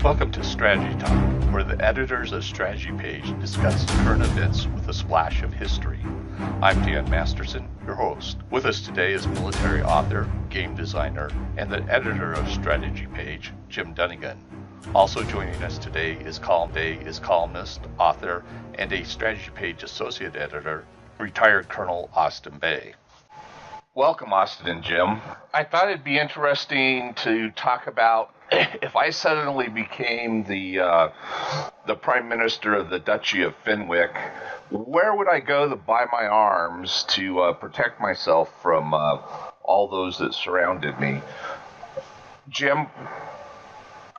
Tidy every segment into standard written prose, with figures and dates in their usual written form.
Welcome to Strategy Talk, where the editors of Strategy Page discuss current events with a splash of history. I'm Dan Masterson, your host. With us today is military author, game designer, and the editor of Strategy Page, Jim Dunnigan. Also joining us today is columnist, author, and a Strategy Page associate editor, retired Colonel Austin Bay. Welcome, Austin and Jim. I thought it'd be interesting to talk about if I suddenly became the Prime Minister of the Duchy of Fenwick, where would I go to buy my arms to protect myself from all those that surrounded me? Jim?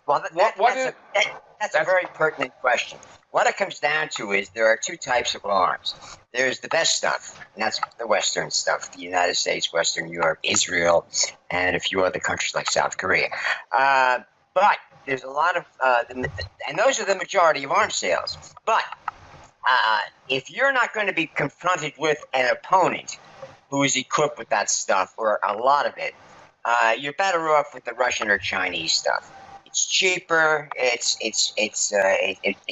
Well, that's a very pertinent question. What it comes down to is there are two types of arms. There's the best stuff, and that's the Western stuff, the United States, Western Europe, Israel, and a few other countries like South Korea. But there's a lot of, and those are the majority of arms sales. But if you're not going to be confronted with an opponent who is equipped with that stuff, or a lot of it, you're better off with the Russian or Chinese stuff. It's cheaper. It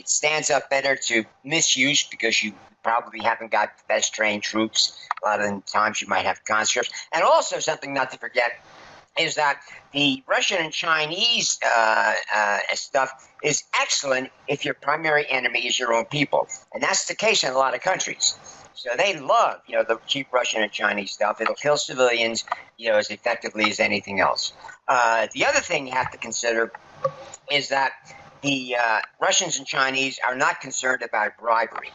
stands up better to misuse because you probably haven't got the best trained troops. A lot of the times you might have conscripts. And also something not to forget is that the Russian and Chinese stuff is excellent if your primary enemy is your own people. And that's the case in a lot of countries. So they love, the cheap Russian and Chinese stuff. It'll kill civilians, as effectively as anything else. The other thing you have to consider is that the Russians and Chinese are not concerned about bribery.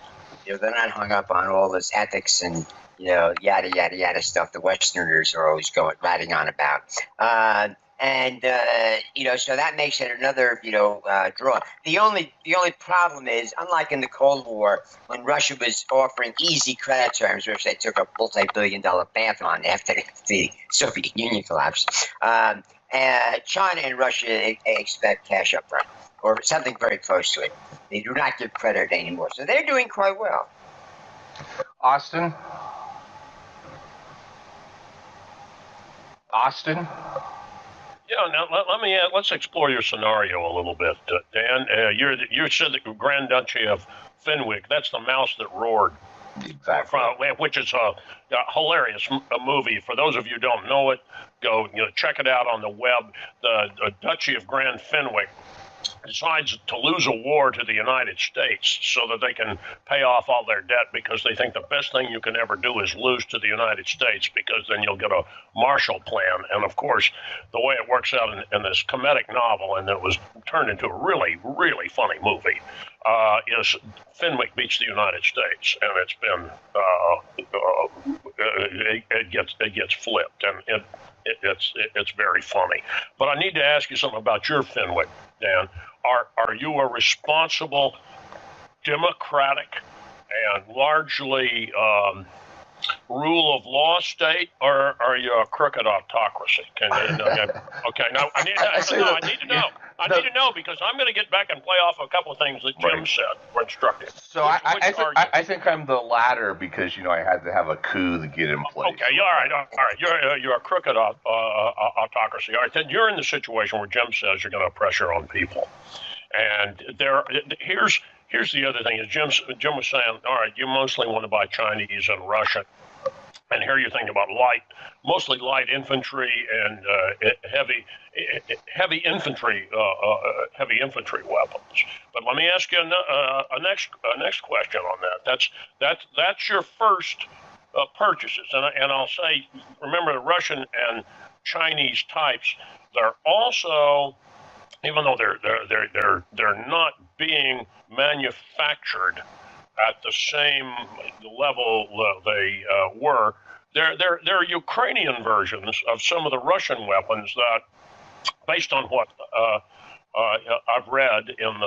They're not hung up on all this ethics and, yada, yada, yada stuff the Westerners are always ratting on about. So that makes it another, draw. The only problem is, unlike in the Cold War, when Russia was offering easy credit terms, which they took a multi-billion-dollar bath on after the Soviet Union collapsed, China and Russia expect cash up front, or something very close to it. They do not give credit anymore. So they're doing quite well. Austin? Yeah, now let's explore your scenario a little bit, Dan. You said the Grand Duchy of Fenwick. That's the mouse that roared. Exactly. Which is a hilarious movie. For those of you who don't know it, go check it out on the web. The Duchy of Grand Fenwick decides to lose a war to the United States so that they can pay off all their debt, because they think the best thing you can ever do is lose to the United States, because then you'll get a Marshall Plan. And of course, the way it works out in this comedic novel, and it was turned into a really, really funny movie, is Fenwick beats the United States, and it's been it gets flipped, and it's very funny. But I need to ask you something about your Fenwick, Dan. Are you a responsible, democratic, and largely rule of law state, or are you a crooked autocracy? Okay, now I need to know. I need to know, because I'm going to get back and play off a couple of things that Jim said were instructive. So I think I'm the latter, because I had to have a coup to get in place. Okay, all right. You're a crooked autocracy. All right, then you're in the situation where Jim says you're going to pressure on people, and here's the other thing is Jim was saying, all right, you mostly want to buy Chinese and Russian. And here you're thinking about mostly light infantry and heavy infantry weapons. But let me ask you a next question on that. That's your first purchases, and I'll say, remember, the Russian and Chinese types, they're also, even though they're not being manufactured at the same level they were. They're Ukrainian versions of some of the Russian weapons that, based on what I've read in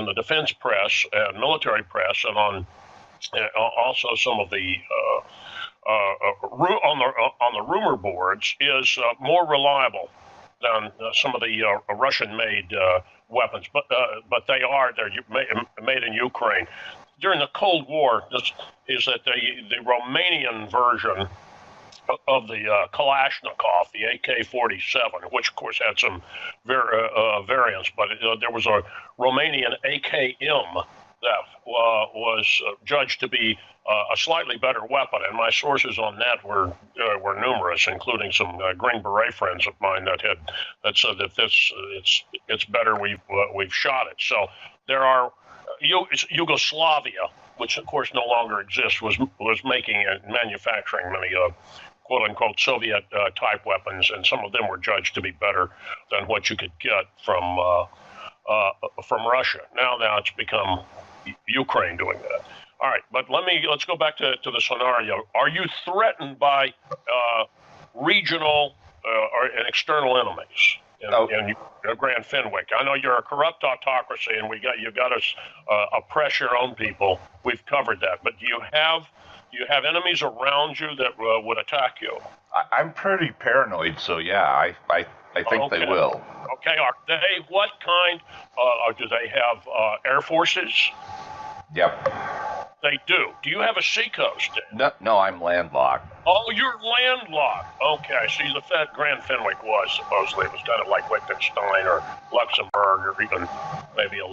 the defense press and military press, and on also some of the on the rumor boards, is more reliable than some of the Russian-made weapons. But they're made in Ukraine. During the Cold War, is that the Romanian version of the Kalashnikov, the AK-47, which of course had some variants, but there was a Romanian AKM that was judged to be a slightly better weapon, and my sources on that were numerous, including some Green Beret friends of mine that said that it's better. We've shot it. So there are Yugoslavia, which of course no longer exists, was making and manufacturing many quote-unquote Soviet type weapons, and some of them were judged to be better than what you could get from Russia. Now it's become Ukraine doing that. All right, but let's go back to the scenario. Are you threatened by regional and external enemies in Grand Fenwick? I know you're a corrupt autocracy, and you got us oppress your own people. We've covered that, but do you have enemies around you that would attack you? I'm pretty paranoid, so yeah, I think they will. Okay, are they what kind? Do they have air forces? Yep. They do. Do you have a seacoast? No, I'm landlocked. Oh, you're landlocked. Okay, see, the Grand Fenwick was supposedly, it was kind of like Liechtenstein or Luxembourg or even maybe a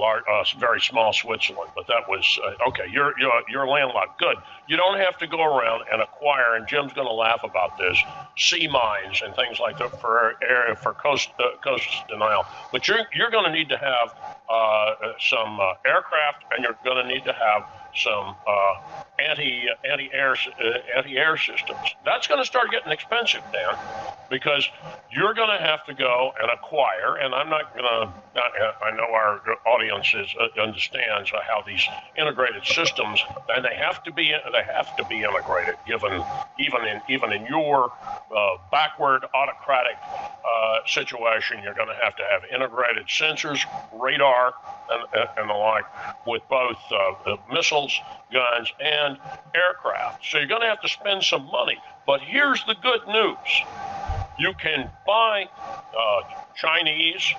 very small Switzerland. But that was okay. You're landlocked. Good. You don't have to go around and acquire. And Jim's going to laugh about this. Sea mines and things like that for coast denial. But you're going to need to have some aircraft, and you're going to need to have some anti-air systems. That's going to start getting expensive, Dan, because you're going to have to go and acquire. And I'm not going to. I know our audience understands how these integrated systems, and they have to be integrated. Given even in your backward autocratic situation, you're going to have integrated sensors, radar, and the like, with both missiles, guns, and aircraft. So you're going to have to spend some money. But here's the good news. You can buy Chinese,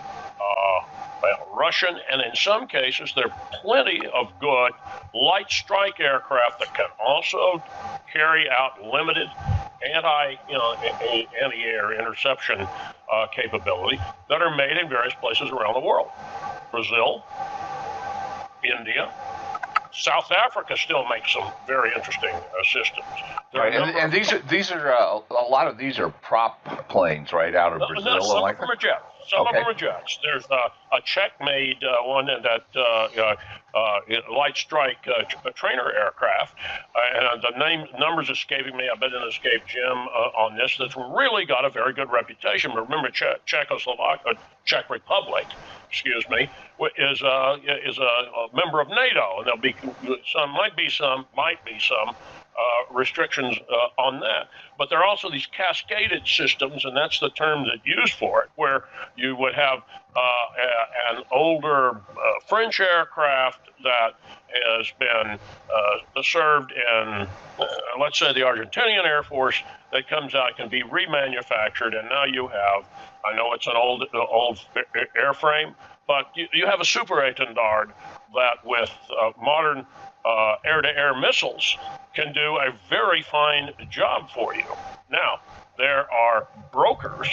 Russian, and in some cases there are plenty of good light strike aircraft that can also carry out limited anti-air interception capability that are made in various places around the world. Brazil, India, South Africa still makes some very interesting systems. Right, and these are a lot of these are prop planes, right, out of Brazil. No, some of them are jets. Some of them are jets. There's a Czech-made one that light strike trainer aircraft, and the numbers escaping me. I bet it escaped Jim on this. That's really got a very good reputation. Remember, Czech Republic, excuse me, is a member of NATO, and there'll be might be some restrictions on that. But there are also these cascaded systems, and that's the term that's used for it, where you would have an older French aircraft that has been served in, let's say, the Argentinian Air Force, that comes out, can be remanufactured, and now you have, I know it's an old airframe, but you have a super étendard that with modern air-to-air missiles can do a very fine job for you. Now, there are brokers,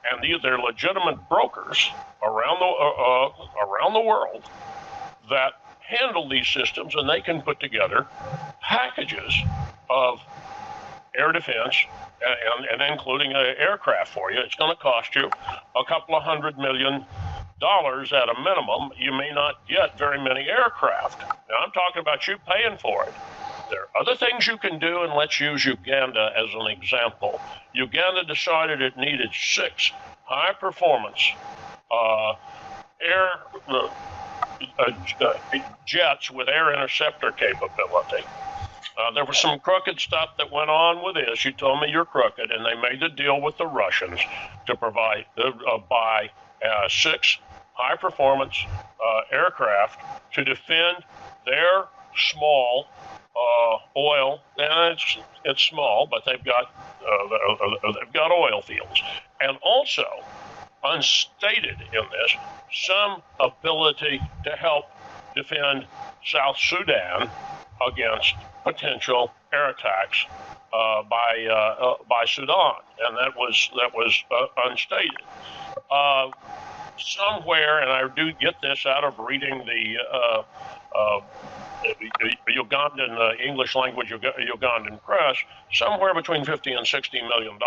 and they're legitimate brokers around the world that handle these systems, and they can put together packages of air defense and including an aircraft for you. It's going to cost you a couple of $100 million at a minimum. You may not get very many aircraft. Now, I'm talking about you paying for it. There are other things you can do, and let's use Uganda as an example. Uganda decided it needed 6 high-performance jets with air interceptor capability. There was some crooked stuff that went on with this. You told me you're crooked, and they made the deal with the Russians to buy 6 high-performance aircraft to defend their small oil, and it's small, but they've got oil fields, and also unstated in this, some ability to help defend South Sudan against potential air attacks by Sudan, and that was unstated. Somewhere, and I do get this out of reading the Ugandan English language Ugandan press, somewhere between $50 and $60 million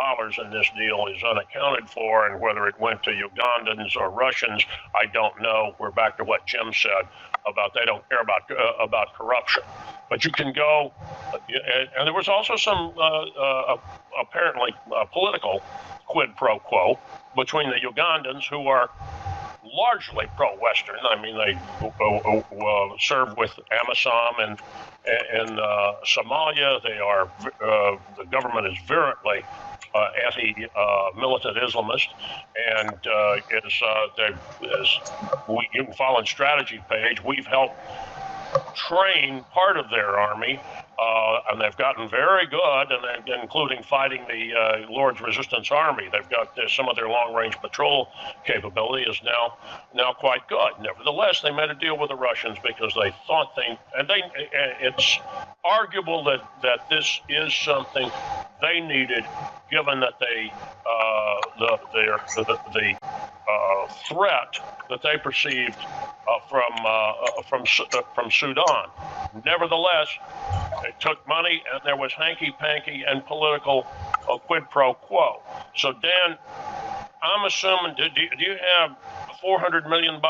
in this deal is unaccounted for, and whether it went to Ugandans or Russians, I don't know. We're back to what Jim said about they don't care about corruption. But you can go, and there was also some apparently political quid pro quo between the Ugandans, who are largely pro-Western. I mean, they serve with AMISOM and Somalia. They are the government is virulently anti-militant Islamist, and you can follow on strategy page. We've helped train part of their army, and they've gotten very good, and including fighting the Lord's Resistance Army. They've got some of their long-range patrol capability is now quite good. Nevertheless, they made a deal with the Russians because they thought it's arguable that this is something they needed, given that the threat that they perceived from Sudan. Nevertheless, it took money, and there was hanky-panky and political quid pro quo. So, Dan, I'm assuming, do you have $400 million?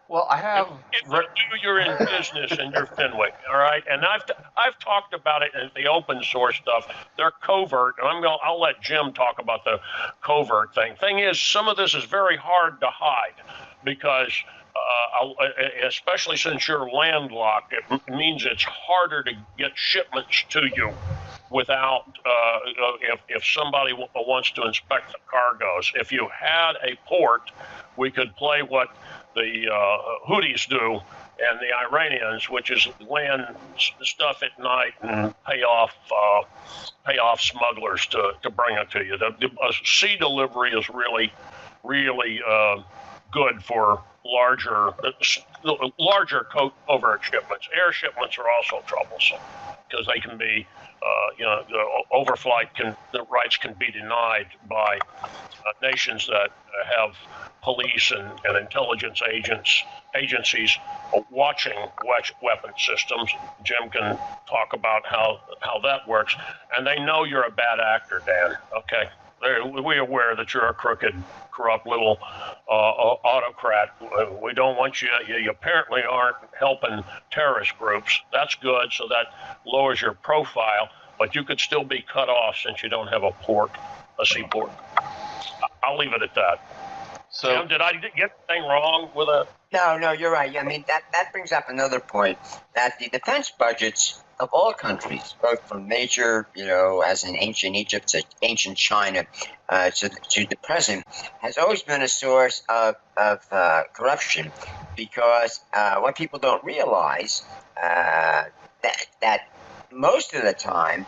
Well, I have. If you do, you're in business and you're Fenwick, all right? And I've talked about it in the open source stuff. They're covert, and I'll let Jim talk about the covert thing. Thing is, some of this is very hard to hide because, especially since you're landlocked, it means it's harder to get shipments to you without if somebody wants to inspect the cargoes. If you had a port, we could play what the Houthis do and the Iranians, which is land stuff at night and pay off smugglers to bring it to you. The sea delivery is really good for larger covert shipments. Air shipments are also troublesome because they can be, the overflight the rights can be denied by nations that have police and intelligence agencies watching weapon systems. Jim can talk about how that works, and they know you're a bad actor, Dan. Okay. We're aware that you're a crooked, corrupt little autocrat. We don't want you. You apparently aren't helping terrorist groups. That's good, so that lowers your profile. But you could still be cut off since you don't have a seaport. I'll leave it at that. So, Jim, did I get anything wrong with that? No, you're right. I mean, that brings up another point, that the defense budgets of all countries, both from major, as in ancient Egypt to ancient China, to the present, has always been a source of corruption, because what people don't realize that most of the time,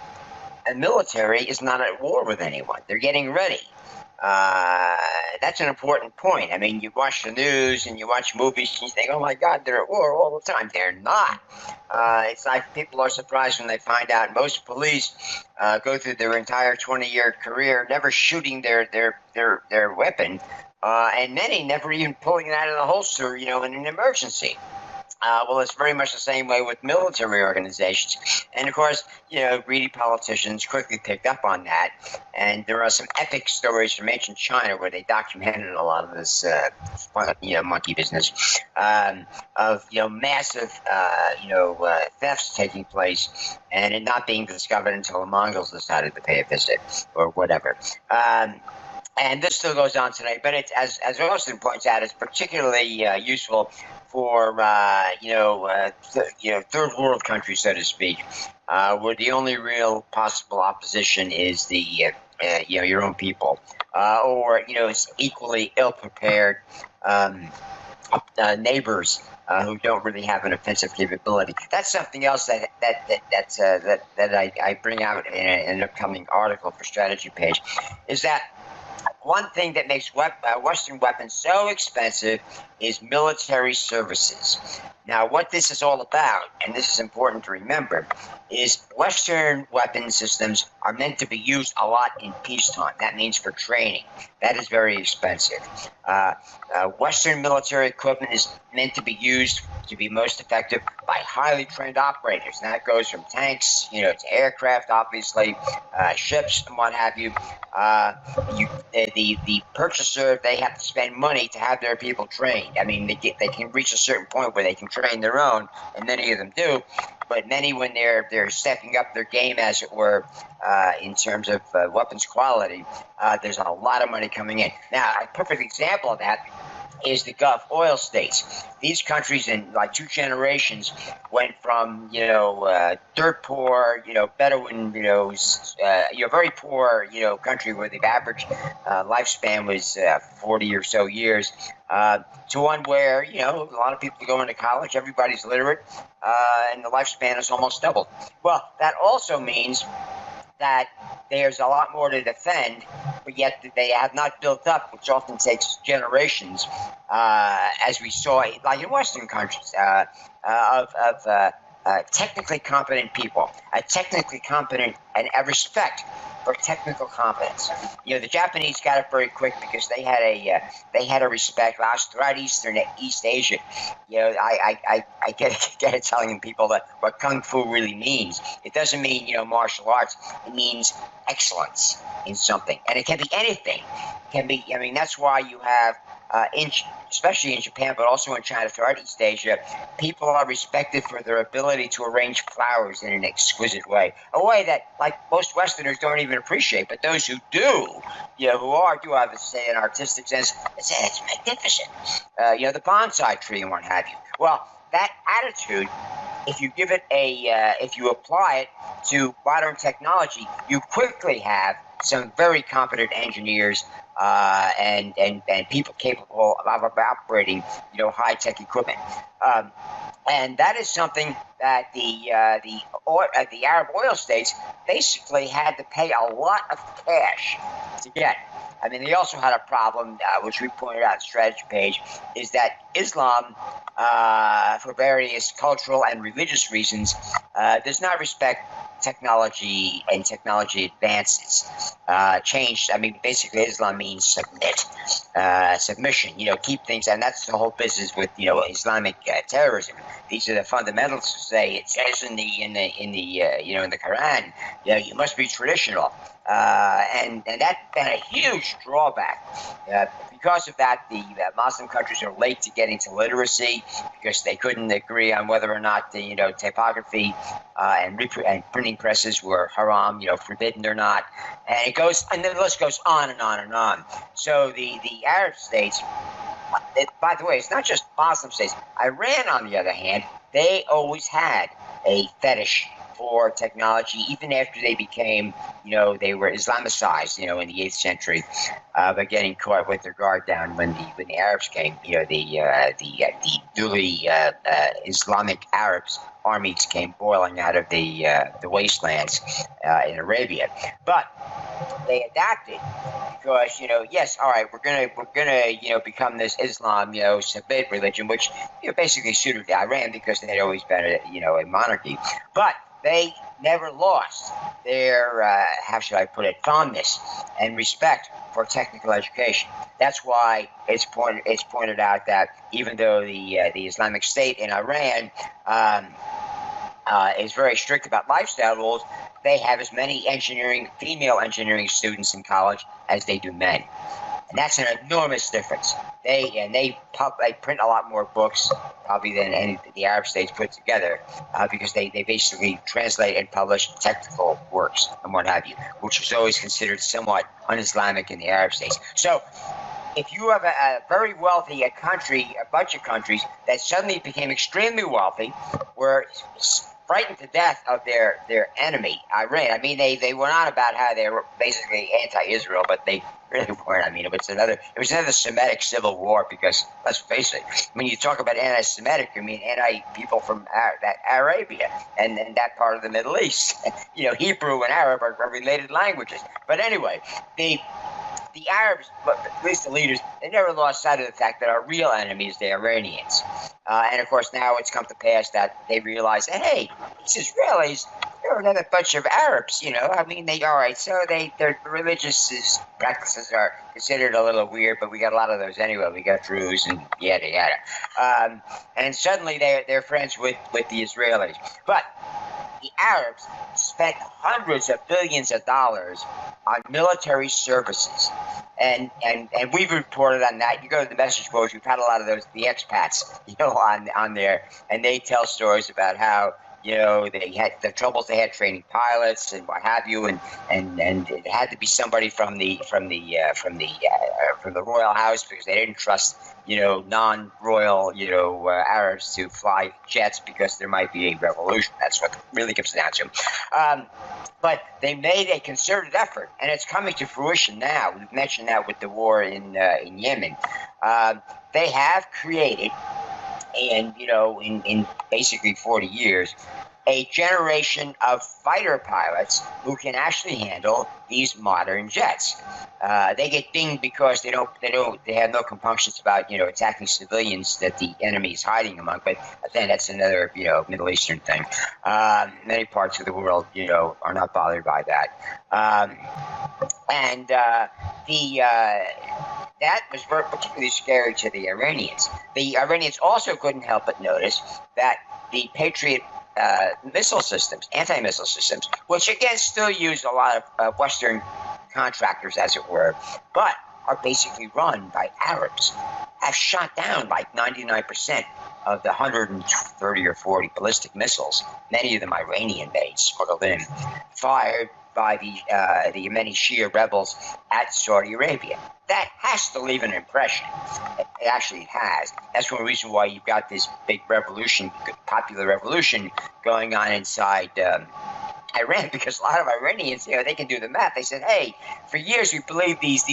a military is not at war with anyone. They're getting ready. That's an important point. I mean, you watch the news and you watch movies and you think, oh my God, they're at war all the time. They're not. It's like people are surprised when they find out most police go through their entire 20-year career never shooting their weapon, and many never even pulling it out of the holster, in an emergency. Well, it's very much the same way with military organizations. And, of course, greedy politicians quickly picked up on that. And there are some epic stories from ancient China where they documented a lot of this, monkey business of, massive, thefts taking place and it not being discovered until the Mongols decided to pay a visit or whatever. And this still goes on today, but it's, as Austin points out, it's particularly useful for third world countries, so to speak, where the only real possible opposition is the your own people, or it's equally ill prepared neighbors who don't really have an offensive capability. That's something else that I bring out in an upcoming article for Strategy Page, is that one thing that makes Western weapons so expensive is military services. Now, what this is all about, and this is important to remember, is Western weapon systems are meant to be used a lot in peacetime. That means for training. That is very expensive. Western military equipment is meant to be used to be most effective by highly trained operators. And that goes from tanks, to aircraft, obviously, ships, and what have you. The purchaser, they have to spend money to have their people trained. I mean, they can reach a certain point where they can train their own, and many of them do. But many, when they're stepping up their game, as it were, in terms of weapons quality, there's a lot of money coming in. Now, a perfect example of that is the Gulf oil states. These countries in like 2 generations went from, dirt poor, Bedouin, very poor, country where the average lifespan was 40 or so years, to one where, a lot of people go into college, everybody's literate, and the lifespan is almost doubled. Well, that also means that there's a lot more to defend, but yet they have not built up, which often takes generations, as we saw, like in Western countries, of technically competent people, a technically competent and a respect for technical competence. The Japanese got it very quick because they had a respect throughout East Asia. I get it telling people that what kung fu really means. It doesn't mean martial arts. It means excellence in something, and it can be anything. It can be. I mean, that's why you have especially in Japan, but also in China, throughout East Asia, people are respected for their ability to arrange flowers in an exquisite way, a way that, like, most Westerners don't even appreciate. But those who do, do have, say, an artistic sense, it's magnificent. The bonsai tree and what have you. Well, that attitude, if you give it if you apply it to modern technology, you quickly have some very competent engineers and people capable of operating, high-tech equipment. And that is something that the Arab oil states basically had to pay a lot of cash to get. I mean, they also had a problem, which we pointed out in the strategy page, is that Islam, for various cultural and religious reasons, does not respect technology and technology advances. Changed. I mean, basically, Islam means submission. Keep things, and that's the whole business with Islamic terrorism. These are the fundamentals who say it says in the Quran, you must be traditional. And that's been a huge drawback. Because of that, the Muslim countries are late to getting to literacy because they couldn't agree on whether or not the typography and printing presses were haram, forbidden or not, and the list goes on and on and on. So the Arab states. By the way, it's not just Muslim states. Iran, on the other hand, they always had a fetish for technology, even after they became, they were Islamicized, in the 8th century, but getting caught with their guard down when the Arabs came. The newly Islamic Arabs armies came boiling out of the wastelands in Arabia, but they adapted because yes, all right, we're gonna become this Islam Sunnite religion, which basically suited Iran because they had always been a monarchy, but they never lost their how should I put it, fondness and respect for technical education. That's why it's pointed out that even though the Islamic State in Iran is very strict about lifestyle rules, they have as many female engineering students in college as they do men. And that's an enormous difference. They print a lot more books probably than any of the Arab states put together because they basically translate and publish technical works and what have you, which was always considered somewhat un-Islamic in the Arab states. So if you have a very wealthy bunch of countries that suddenly became extremely wealthy, were frightened to death of their enemy, Iran. I mean, they went on about how they were basically anti-Israel, but they really weren't. I mean, it was another Semitic civil war because, let's face it, when you talk about anti-Semitic, you mean anti-people from Arabia and that part of the Middle East. Hebrew and Arab are related languages. But anyway, the the Arabs, but at least the leaders, they never lost sight of the fact that our real enemy is the Iranians. And of course, now it's come to pass that they realize that, hey, these Israelis, they're another bunch of Arabs, I mean, all right, so their religious practices are considered a little weird, but we got a lot of those anyway. We got Druze and yada, yada. And suddenly they're friends with the Israelis. But the Arabs spent hundreds of billions of dollars on military services. And we've reported on that. You go to the message boards, we've had a lot of those, the expats, on there, and they tell stories about how, they had the troubles they had training pilots and what have you, and it had to be somebody from the royal house because they didn't trust non-royal Arabs to fly jets because there might be a revolution. That's what it really comes down to. But they made a concerted effort, and it's coming to fruition now. We've mentioned that with the war in Yemen. They have created, and in basically 40 years, a generation of fighter pilots who can actually handle these modern jets. They get dinged because they have no compunctions about attacking civilians that the enemy is hiding among. But then that's another Middle Eastern thing. Many parts of the world are not bothered by that. That was particularly scary to the Iranians. The Iranians also couldn't help but notice that the Patriot missile systems, anti-missile systems, which again still use a lot of Western contractors, as it were, but are basically run by Arabs, have shot down like 99% of the 130 or 40 ballistic missiles, many of them Iranian-made, smuggled in, fired by the Yemeni Shia rebels at Saudi Arabia. That has to leave an impression. It actually has. That's one reason why you've got this big revolution, popular revolution going on inside Iran, because a lot of Iranians, they can do the math. They said, hey, for years we believed these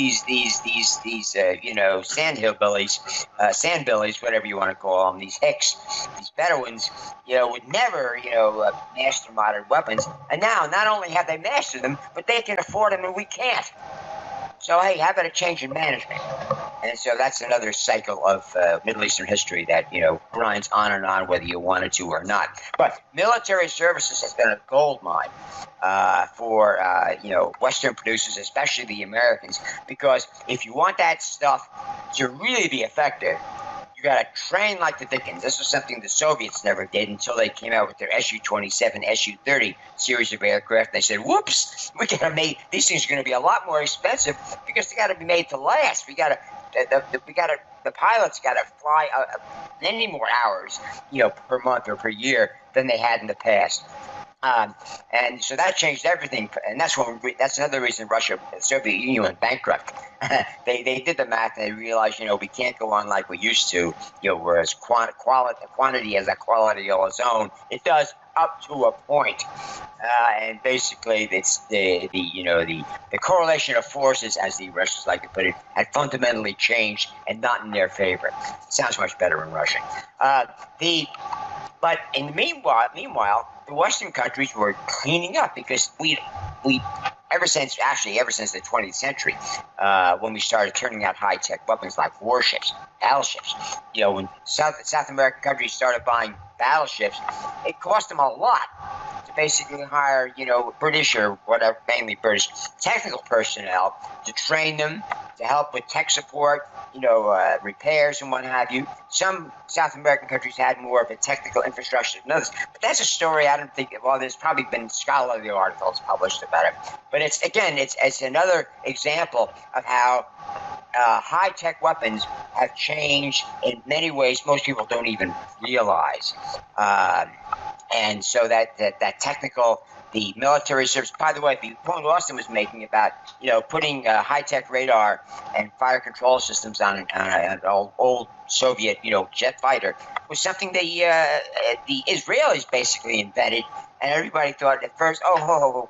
sand billies, whatever you want to call them, these hicks, these Bedouins, would never, master modern weapons. And now, not only have they mastered them, but they can afford them and we can't. So, hey, how about a change in management? And so that's another cycle of Middle Eastern history that, grinds on and on whether you wanted to or not. But military services has been a gold mine for, Western producers, especially the Americans, because if you want that stuff to really be effective, you got to train like the Dickens. This was something the Soviets never did until they came out with their Su-27, Su-30 series of aircraft. They said, whoops, we got to make these things are going to be a lot more expensive because they got to be made to last. The pilots got to fly many more hours, per month or per year than they had in the past. And so that changed everything, and that's another reason Russia, the Soviet Union, went bankrupt. They did the math and they realized, we can't go on like we used to, whereas quantity has a quality of its own. It does up to a point. And basically, it's the correlation of forces, as the Russians like to put it, had fundamentally changed and not in their favor. It sounds much better in Russian. But in the meanwhile, the Western countries were cleaning up because we ever since the 20th century, when we started turning out high-tech weapons like warships, battleships, when South American countries started buying battleships, it cost them a lot to basically hire, British or whatever, mainly British technical personnel to train them, to help with tech support, repairs and what have you. Some South American countries had more of a technical infrastructure than others. But that's a story I don't think, there's probably been scholarly articles published about it. But it's another example of how high-tech weapons have changed in many ways most people don't even realize. And so that technical, the military service. By the way, the point Austin was making about putting high-tech radar and fire control systems on an old Soviet jet fighter was something the Israelis basically invented. And everybody thought at first,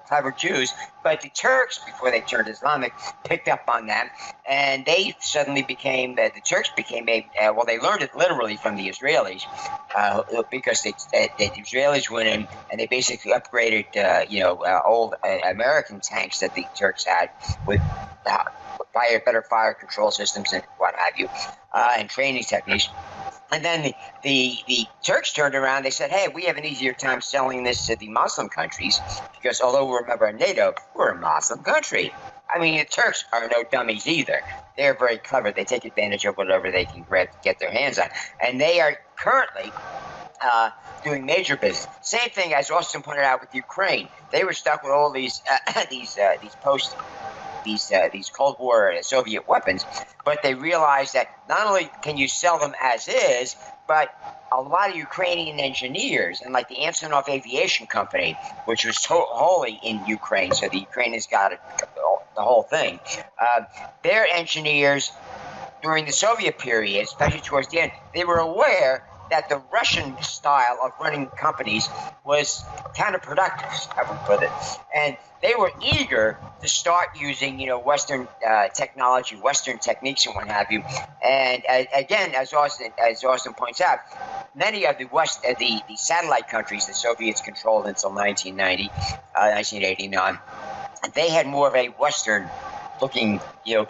clever Jews. But the Turks, before they turned Islamic, picked up on that. And they suddenly became, the Turks became they learned it literally from the Israelis because the Israelis went in and they basically upgraded, old American tanks that the Turks had with better fire control systems and what have you, and training techniques. And then the Turks turned around. They said, hey, we have an easier time selling this to the Muslim countries because although we're a member of NATO, we're a Muslim country. I mean, the Turks are no dummies either. They're very clever. They take advantage of whatever they can get their hands on. And they are currently doing major business. Same thing as Austin pointed out with Ukraine. They were stuck with all these Cold War Soviet weapons, but they realized that not only can you sell them as is, but a lot of Ukrainian engineers, and like the Antonov Aviation Company, which was wholly in Ukraine, so the Ukrainians got it, the whole thing. Their engineers during the Soviet period, especially towards the end, they were aware that the Russian style of running companies was counterproductive, I would put it. And they were eager to start using, Western technology, Western techniques, and what have you. And again, as Austin points out, many of the satellite countries the Soviets controlled until 1989, they had more of a Western-looking,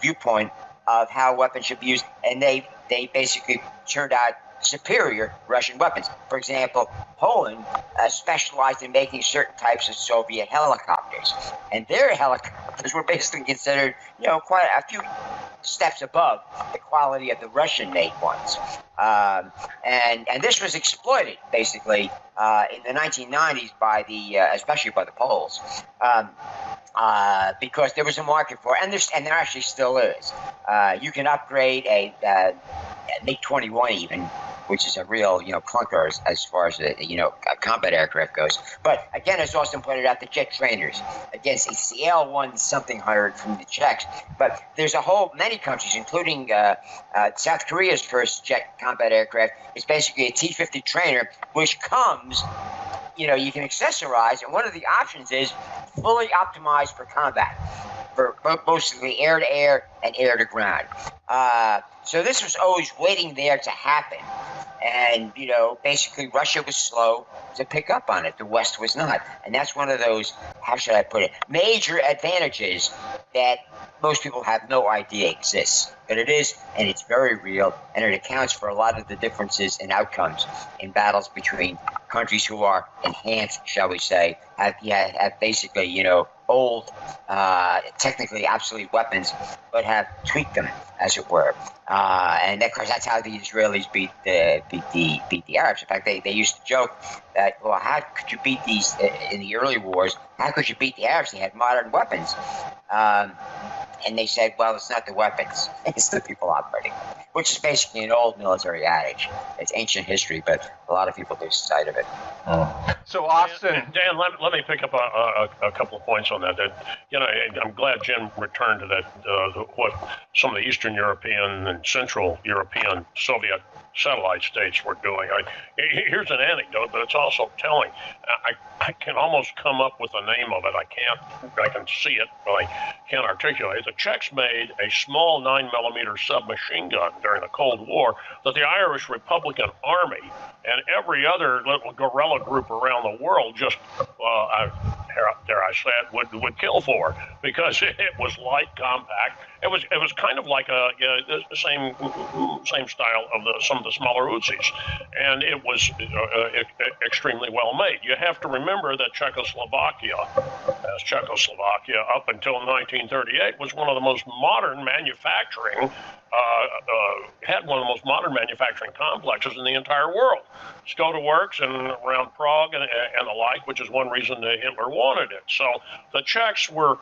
viewpoint of how weapons should be used, and they basically turned out superior Russian weapons. For example, Poland specialized in making certain types of Soviet helicopters, and their helicopters were basically considered, quite a few steps above the quality of the Russian-made ones. And this was exploited basically in the 1990s by especially by the Poles. Because there was a market for it, and there actually still is. You can upgrade a MiG-21 even, which is a real, clunker as far as a combat aircraft goes. But again, as Austin pointed out, the jet trainers. Again, it's the AL-1 something hired from the Czechs. But there's many countries, including South Korea's first jet combat aircraft, is basically a T-50 trainer, which comes. You can accessorize, and one of the options is fully optimized for combat, for mostly air-to-air and air-to-ground. So this was always waiting there to happen. And, basically Russia was slow to pick up on it. The West was not. And that's one of those, how should I put it, major advantages that most people have no idea exists. But it is, and it's very real, and it accounts for a lot of the differences in outcomes in battles between countries who are enhanced, shall we say, have basically, old, technically obsolete weapons, but have tweaked them, as it were. And of course, that's how the Israelis beat the Arabs. In fact, they used to joke that, well, how could you beat these in the early wars? How could you beat the Arabs? They had modern weapons. And they said, well, it's not the weapons, it's the people operating them, which is basically an old military adage. It's ancient history, but a lot of people lose sight of it. So, Austin. Dan, let me pick up a couple of points on that. I'm glad Jim returned to that, what some of the Eastern European and Central European Soviet satellite states were doing. Here's an anecdote, but it's also telling. I can almost come up with the name of it. I can see it, but I can't articulate it. The Czechs made a small 9mm submachine gun during the Cold War that the Irish Republican Army and every other little guerrilla group around the world just, dare I say it, would kill for, because it was light, compact. It was kind of like the same style of some of the smaller Uzis, and it was extremely well made. You have to remember that Czechoslovakia up until 1938 was one of the most modern manufacturing. Had one of the most modern manufacturing complexes in the entire world. Skoda Works and around Prague and the like, which is one reason that Hitler wanted it. So the Czechs were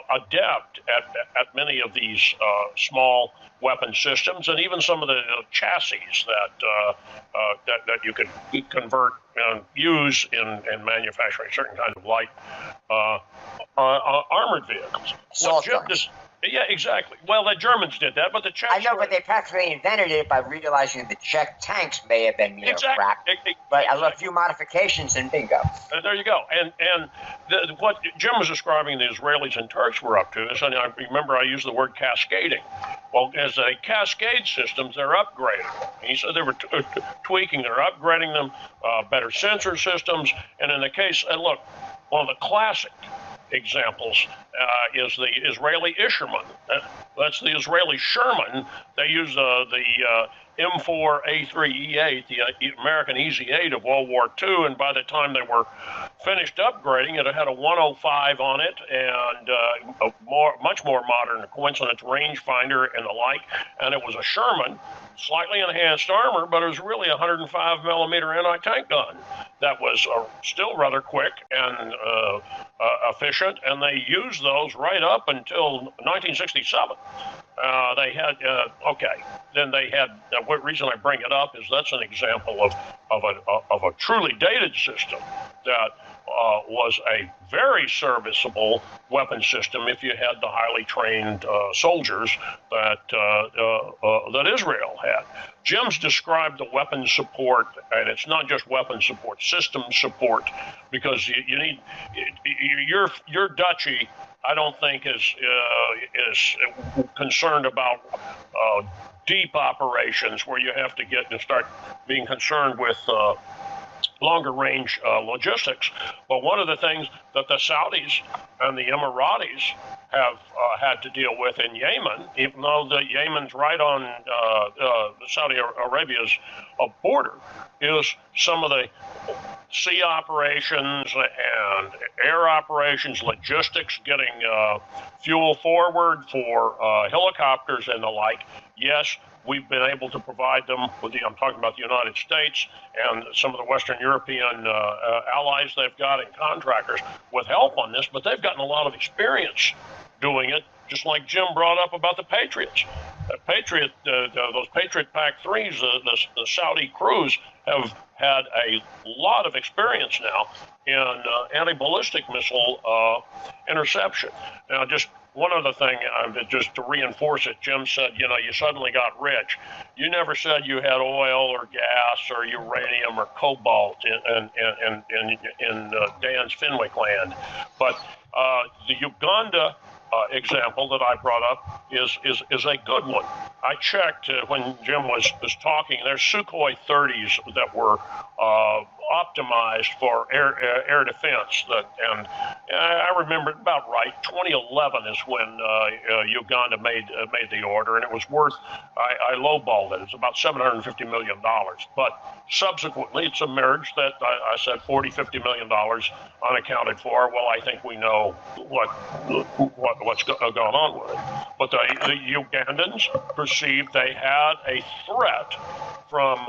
adept at many of these small weapon systems, and even some of the chassis that you could convert and use in manufacturing certain kinds of light armored vehicles. Yeah, exactly. Well, the Germans did that, but the Czechs... I know, but they practically invented it by realizing the Czech tanks may have been, crap. But a few modifications and bingo. There you go. And what Jim was describing the Israelis and Turks were up to is, and I remember I used the word cascading. Well, as they cascade systems, they're upgrading. He said they were tweaking, they're upgrading them, better sensor systems. And in the case, and look, one of the classic examples is the Israeli Isherman. That's the Israeli Sherman. They use the M4A3E8, the American EZ-8 of World War II, and by the time they were finished upgrading it, had a 105 on it and a much more modern coincidence rangefinder and the like, and it was a Sherman, slightly enhanced armor, but it was really a 105 millimeter anti-tank gun that was still rather quick and efficient, and they used those right up until 1967. They had Then they had. What reason I bring it up is that's an example of a truly dated system that was a very serviceable weapon system if you had the highly trained soldiers that Israel had. Jim's described the weapon support, and it's not just weapon support, system support, because you need your duchy. I don't think is concerned about deep operations where you have to get and start being concerned with longer range logistics. But one of the things that the Saudis and the Emiratis have had to deal with in Yemen, even though the Yemen's right on Saudi Arabia's border, is some of the sea operations and air operations, logistics, getting fuel forward for helicopters and the like. Yes, we've been able to provide them with I'm talking about the United States and some of the Western European allies they've got and contractors with help on this, but they've gotten a lot of experience doing it, just like Jim brought up about the Patriots. Those Patriot PAC-3s, the Saudi crews have had a lot of experience now in anti-ballistic missile interception. Now, just one other thing, just to reinforce it, Jim said, you suddenly got rich. You never said you had oil or gas or uranium or cobalt in Dan's Fenwick land. But the Uganda example that I brought up is a good one. I checked when Jim was talking. There's Sukhoi 30s that were optimized for air defense. And I remember it about right. 2011 is when Uganda made the order, and it was worth. I lowballed it. It's about $750 million. But subsequently, it's emerged that I said $40-50 million unaccounted for. Well, I think we know what's going on with it. But the Ugandans perceived they had a threat from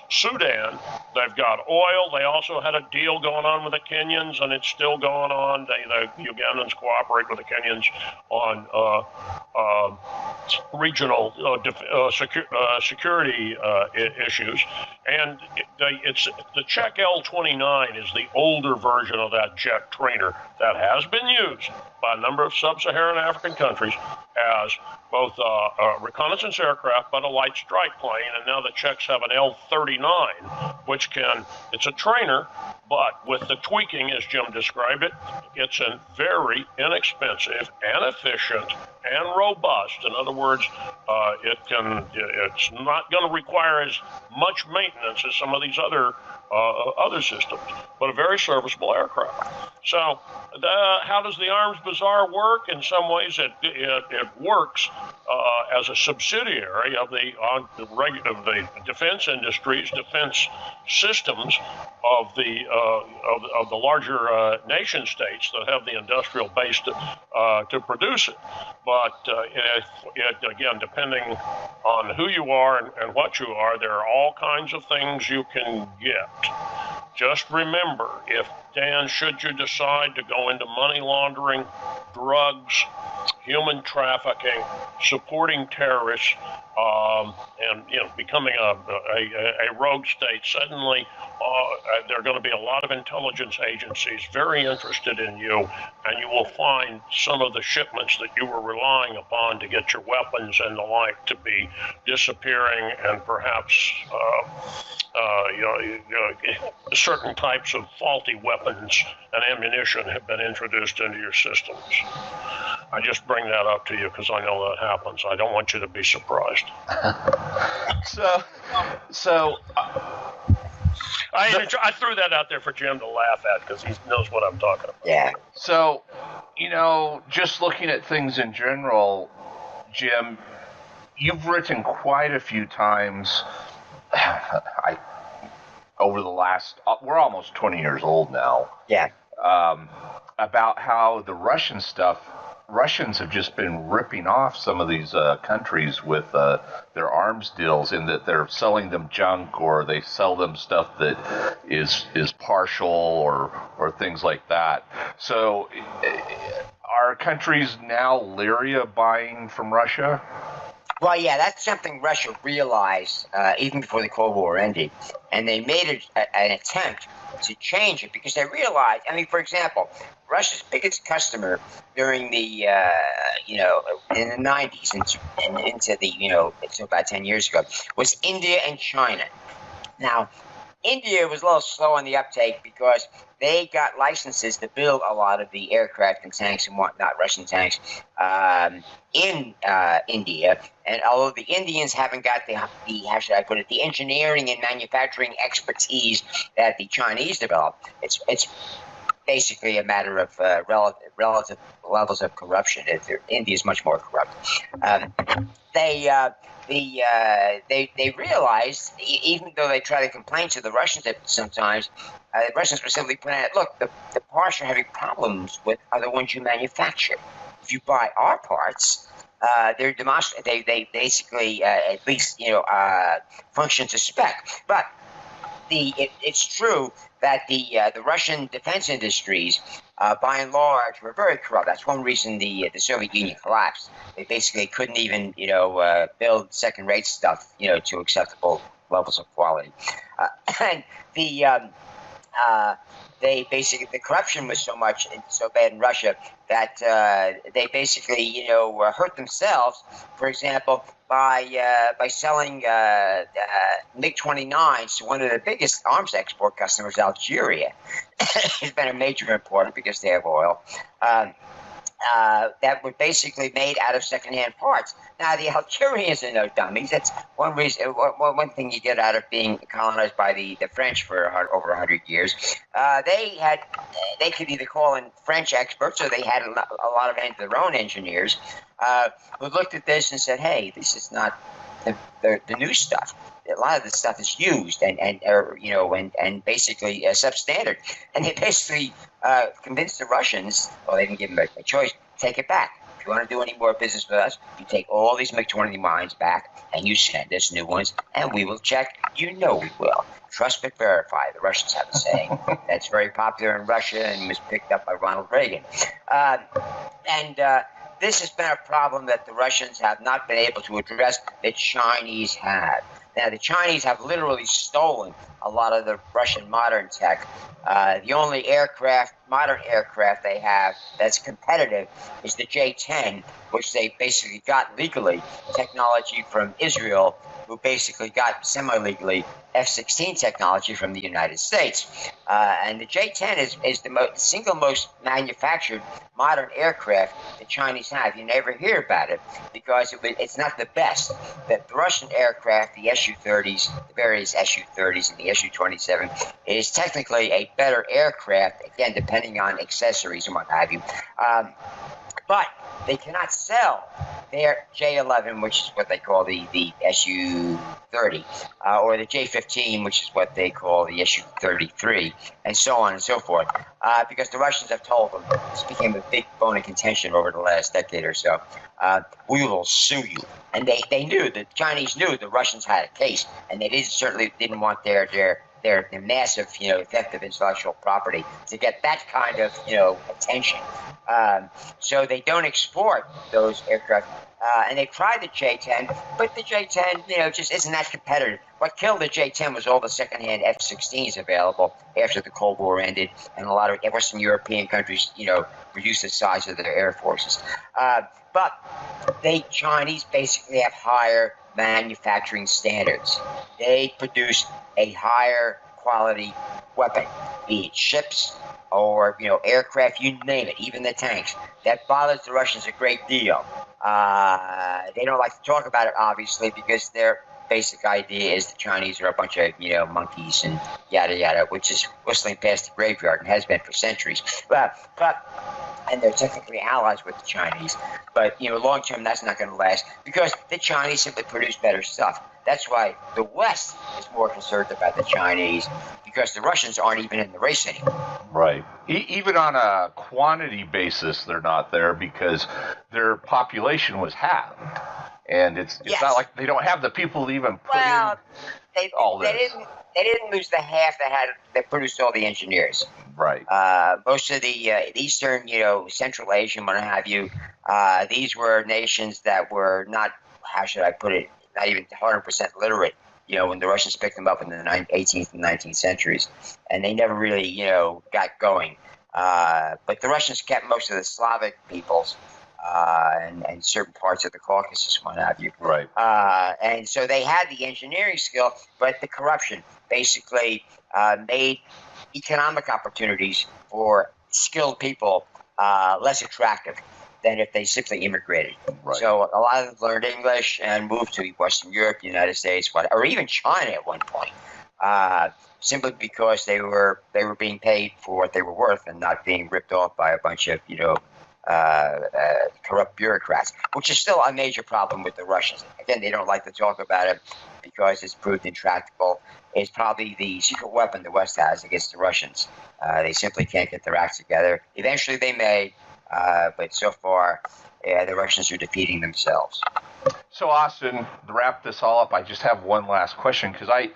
Sudan. They've got oil. They also had a deal going on with the Kenyans, and it's still going on. The Ugandans cooperate with the Kenyans on regional security issues. And it's the Czech L-29 is the older version of that jet trainer that has been used by a number of sub-Saharan African countries as both reconnaissance aircraft, but a light strike plane. And now the Czechs have an L-39, which it's a trainer, but with the tweaking, as Jim described it, it's a very inexpensive and efficient and robust. In other words, it's not going to require as much maintenance as some of these other systems, but a very serviceable aircraft. So how does the Arms Bazaar work? In some ways, it works as a subsidiary of the defense industries, defense systems of the larger nation states that have the industrial base to produce it. But again, depending on who you are and what you are, there are all kinds of things you can get. Just remember, should you decide to go into money laundering, drugs, human trafficking, supporting terrorists, and becoming a rogue state, suddenly there are going to be a lot of intelligence agencies very interested in you, and you will find some of the shipments that you were relying upon to get your weapons and the like to be disappearing, and perhaps certain types of faulty weapons and ammunition have been introduced into your systems. I just bring that up to you because I know that happens. I don't want you to be surprised. So I threw that out there for Jim to laugh at because he knows what I'm talking about. Yeah. So, Just looking at things in general, Jim, you've written quite a few times. Over the last, we're almost 20 years old now. Yeah. About how the Russians have just been ripping off some of these countries with their arms deals, in that they're selling them junk, or they sell them stuff that is partial, or things like that. So are countries now leery of buying from Russia? Well, yeah, that's something Russia realized even before the Cold War ended, and they made an attempt to change it because they realized. I mean, for example, Russia's biggest customer during the in the 90s and into the until about 10 years ago was India and China. Now, India was a little slow on the uptake because they got licenses to build a lot of the aircraft and tanks and whatnot, Russian tanks, in India. And although the Indians haven't got the how should I put it, the engineering and manufacturing expertise that the Chinese developed, it's basically a matter of relative levels of corruption. India is much more corrupt. They realized, even though they try to complain to the Russians sometimes, the Russians were simply pointing out, look, the parts are having problems with other ones you manufacture. If you buy our parts, they basically at least function to spec. But it's true that the Russian defense industries, by and large, were very corrupt. That's one reason the Soviet Union collapsed. They basically couldn't even build second-rate stuff to acceptable levels of quality, and the corruption was so much and so bad in Russia that they basically hurt themselves. For example, by selling MiG-29s to one of the biggest arms export customers, Algeria. It's been a major importer because they have oil. That were basically made out of secondhand parts. Now, the Algerians are no dummies. That's one reason. One thing you get out of being colonized by the French for over 100 years. They could either call in French experts, or they had a lot of their own engineers who looked at this and said, "Hey, this is not the new stuff. A lot of this stuff is used and basically substandard." And they basically convinced the Russians, well, they didn't give them a choice, take it back. If you want to do any more business with us, you take all these MiG-29 mines back and you send us new ones, and we will check. You know we will. Trust but verify. The Russians have a saying that's very popular in Russia and was picked up by Ronald Reagan. This has been a problem that the Russians have not been able to address. The Chinese have. Now, the Chinese have literally stolen a lot of the Russian modern tech. The only modern aircraft they have that's competitive is the J-10, which they basically got legally, technology from Israel, who basically got semi-legally F-16 technology from the United States. And the J-10 is the single most manufactured modern aircraft the Chinese have. You never hear about it because it's not the best. The Russian aircraft, the Su-30s, the various Su-30s and the Su-27, is technically a better aircraft, again, depending on accessories and what have you. But they cannot sell their J-11, which is what they call the Su-30, or the J-15, which is what they call the Su-33, and so on and so forth, because the Russians have told them, this became a big bone of contention over the last decade or so, we will sue you. And they knew, the Chinese knew the Russians had a case, and they certainly didn't want their massive, theft of intellectual property to get that kind of, attention. So they don't export those aircraft. And they tried the J-10, but the J-10, just isn't that competitive. What killed the J-10 was all the secondhand F-16s available after the Cold War ended, and a lot of Western European countries, reduced the size of their air forces. But the Chinese basically have higher manufacturing standards. They produce a higher quality weapon, be it ships or aircraft, you name it, even the tanks. That bothers the Russians a great deal. They don't like to talk about it, obviously, because their basic idea is the Chinese are a bunch of monkeys and yada yada, which is whistling past the graveyard and has been for centuries. But and they're technically allies with the Chinese. But long term, that's not going to last because the Chinese simply produce better stuff. That's why the West is more concerned about the Chinese because the Russians aren't even in the race anymore. Right. Even on a quantity basis, they're not there because their population was halved. And it's not like they don't have the people to even put in all this. They didn't lose the half that produced all the engineers. Right. Most of the Eastern, Central Asian, what have you, these were nations that were not, how should I put it, not even 100% literate, when the Russians picked them up in the 18th and 19th centuries. And they never really, got going. But the Russians kept most of the Slavic peoples and certain parts of the Caucasus, what have you. Right. And so they had the engineering skill, but the corruption basically made economic opportunities for skilled people less attractive than if they simply immigrated. Right. So a lot of them learned English and moved to Western Europe, the United States, or even China at one point, simply because they were being paid for what they were worth and not being ripped off by a bunch of corrupt bureaucrats, which is still a major problem with the Russians. Again, they don't like to talk about it because it's proved intractable. It's probably the secret weapon the West has against the Russians. They simply can't get their acts together. Eventually they may, but so far the Russians are defeating themselves. So, Austin, to wrap this all up, I just have one last question because I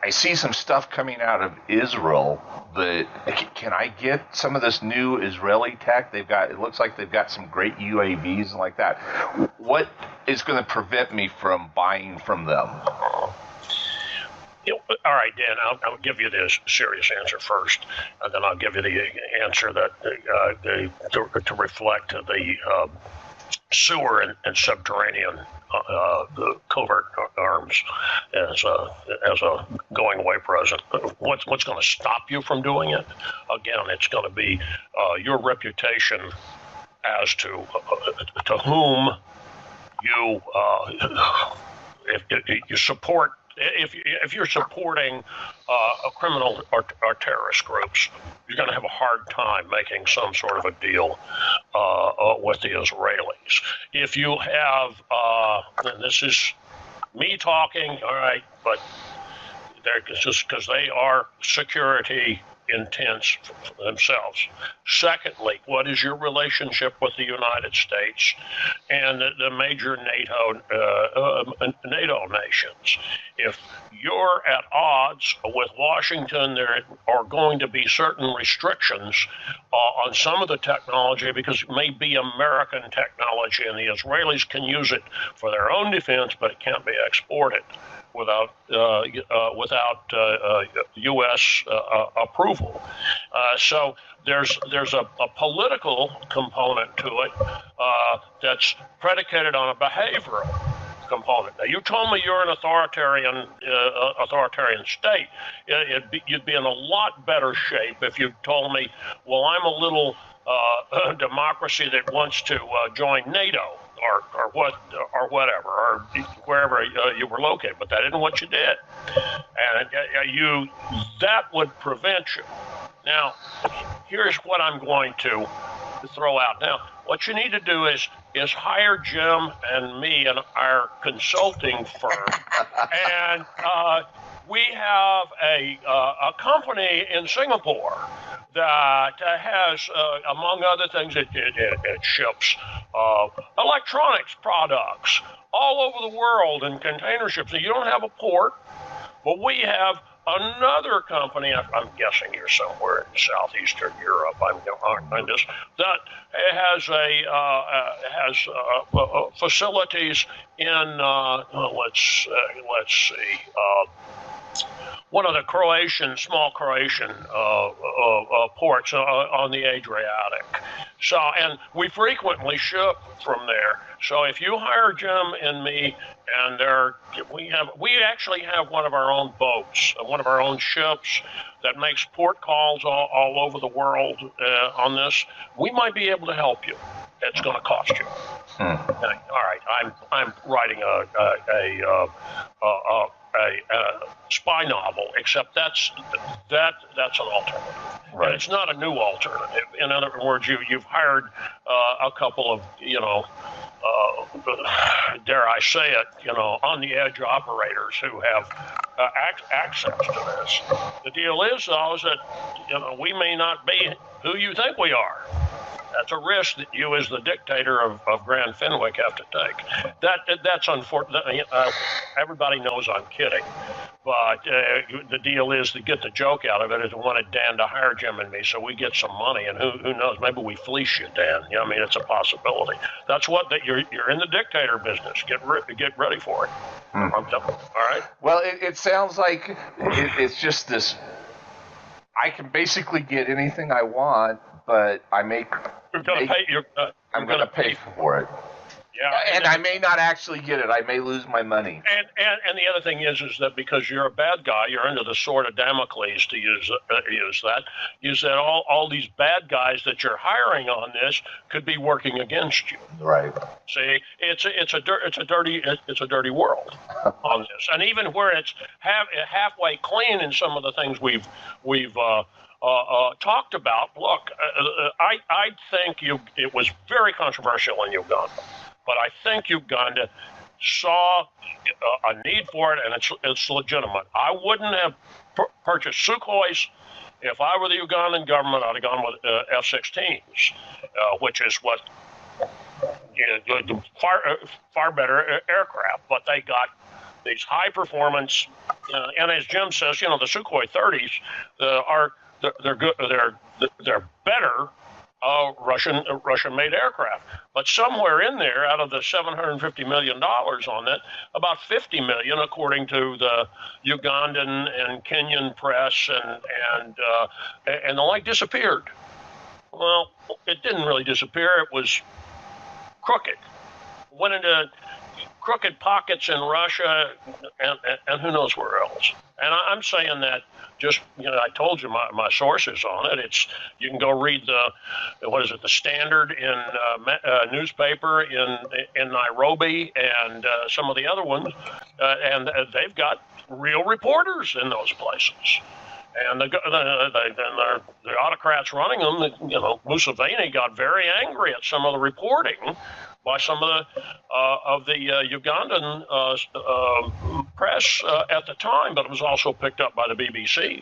see some stuff coming out of Israel that can I get some of this new Israeli tech? It looks like they've got some great UAVs and like that. What is going to prevent me from buying from them? All right, Dan, I'll give you the serious answer first, and then I'll give you the answer that to reflect the sewer and subterranean the covert arms as a going away present. What's going to stop you from doing it? Again, it's going to be your reputation as to whom you if you support. If you're supporting a criminal or terrorist groups, you're going to have a hard time making some sort of a deal with the Israelis. If you have, and this is me talking, all right, but they're just because they are security intense themselves. Secondly, what is your relationship with the United States and the major NATO nations? If you're at odds with Washington, there are going to be certain restrictions on some of the technology because it may be American technology and the Israelis can use it for their own defense, but it can't be exported without U.S. approval. So there's a political component to it that's predicated on a behavioral component. Now, you told me you're an authoritarian state. You'd be in a lot better shape if you told me, well, I'm a little democracy that wants to join NATO. Or whatever, or wherever you were located, but that isn't what you did, and that would prevent you. Now, here's what I'm going to throw out. Now, what you need to do is hire Jim and me and our consulting firm, and we have a company in Singapore that has, among other things, it ships electronics products all over the world in container ships. So you don't have a port, but we have another company. I'm guessing you're somewhere in southeastern Europe. That has facilities in let's see. One of the small Croatian ports on the Adriatic. So, and we frequently ship from there. So if you hire Jim and me, and we actually have one of our own boats, one of our own ships that makes port calls all over the world on this, we might be able to help you. It's going to cost you. All right, I'm writing a spy novel, except that's an alternative. Right. And it's not a new alternative. In other words, you've hired a couple of, dare I say it, on the edge operators who have access to this. The deal is, though, is that we may not be who you think we are. That's a risk that you, as the dictator of Grand Fenwick, have to take. That's unfortunate. Everybody knows I'm kidding, but the deal is to get the joke out of it is I wanted Dan to hire Jim and me so we get some money, and who knows, maybe we fleece you, Dan. It's a possibility. That's you're in the dictator business. Get ready for it. All right. Well, it sounds like it's just this. I can basically get anything I want, but I make. You're going to pay. I'm going to pay for it. Yeah, and I may not actually get it. I may lose my money. And the other thing is that because you're a bad guy, you're under the sword of Damocles, to use that all these bad guys that you're hiring on this could be working against you. Right. See, it's a dirty world on this, and even where it's halfway clean in some of the things we've talked about. Look, I think it was very controversial in Uganda. But I think Uganda saw a need for it, and it's legitimate. I wouldn't have purchased Sukhois if I were the Ugandan government. I'd have gone with F-16s, which is what far better aircraft. But they got these high performance, and as Jim says, the Sukhoi 30s they're good. They're better. Russian-made aircraft, but somewhere in there, out of the $750 million on it, about $50 million, according to the Ugandan and Kenyan press and the like, disappeared. Well, it didn't really disappear; it was crooked. Went into crooked pockets in Russia, and who knows where else. And I'm saying that. Just I told you my sources on it. You can go read the Standard in newspaper in Nairobi and some of the other ones, and they've got real reporters in those places. And the autocrats running them, Museveni got very angry at some of the reporting by some of the Ugandan press at the time, but it was also picked up by the BBC,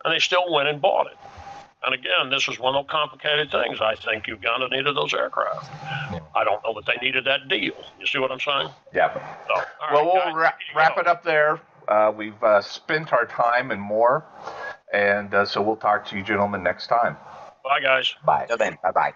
and they still went and bought it. And again, this is one of the complicated things. I think Uganda needed those aircraft. Yeah. I don't know that they needed that deal. You see what I'm saying? Yeah. So, well, we'll wrap it up there. We've spent our time and more, and so we'll talk to you gentlemen next time. Bye, guys. Bye. Till then, bye-bye.